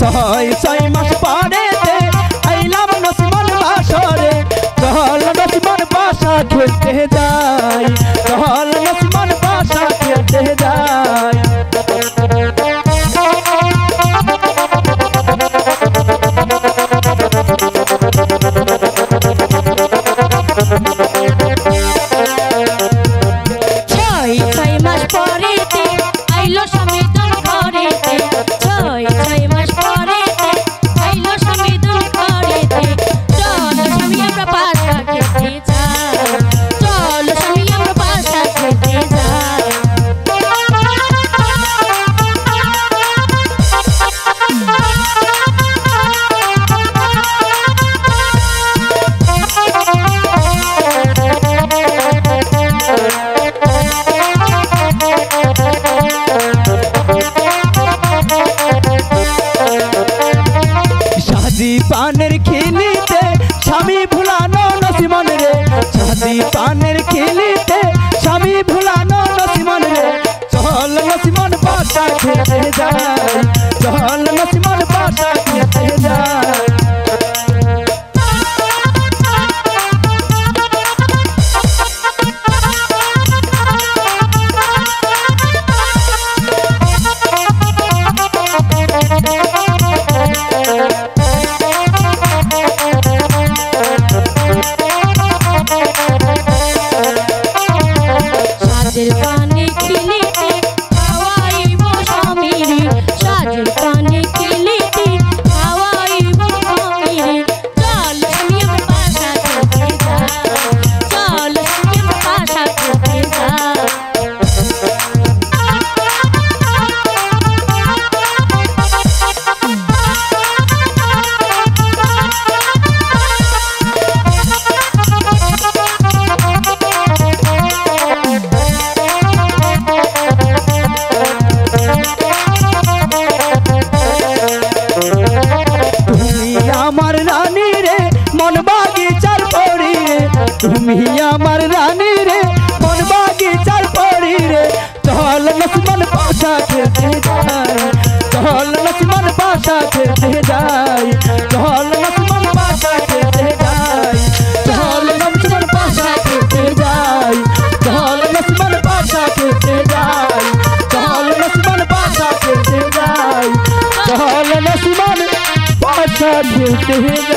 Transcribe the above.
ছয় মাস পরেতে আইলাম নসিমন বাসরে চল নসিমন বাসা খেলতে যাই চল নসিমন বাসা খেলতে যাই ছয় মাস পরেতে আইলো স্বামী তোর ঘরেতে ছয় মাস পরেতে আইলো স্বামী তোর ঘরেতে চল স্বামী আমরা পাশা খেতে যাই চল স্বামী আমরা পাশা খেতে যাই শাদি পানের খিলিতে স্বামী ভুলানো নসিমন রে শাদি পানের খিলিতে স্বামী ভুলানো নসিমন রে চল নসিমন বাসা খেতে যাই চল নসিমন বাসা খেতে যাই সাজের পানে খিলিতে খাওয়াইব স্বামীরে সাজের পানে খিলিতে খাওয়াইব স্বামীরে চল স্বামী আমার বাসা খেতে যাই চল স্বামী আমার বাসা খেতে যাই আমার রানী রে মন বাগিচার পরি রে তুমি আমার রানী রে মন বাগিচার পরি রে চল নসিমন বাসা খেতে যাই চল নসিমন বাসা খেতে যাই চল নসিমন বাসা খেতে যাই চল নসিমন বাসা খেতে যাই চল নসিমন বাসা খেতে যাই চল নসিমন বাসা খেতে যাই চল নসিমন বাসা খেতে যাই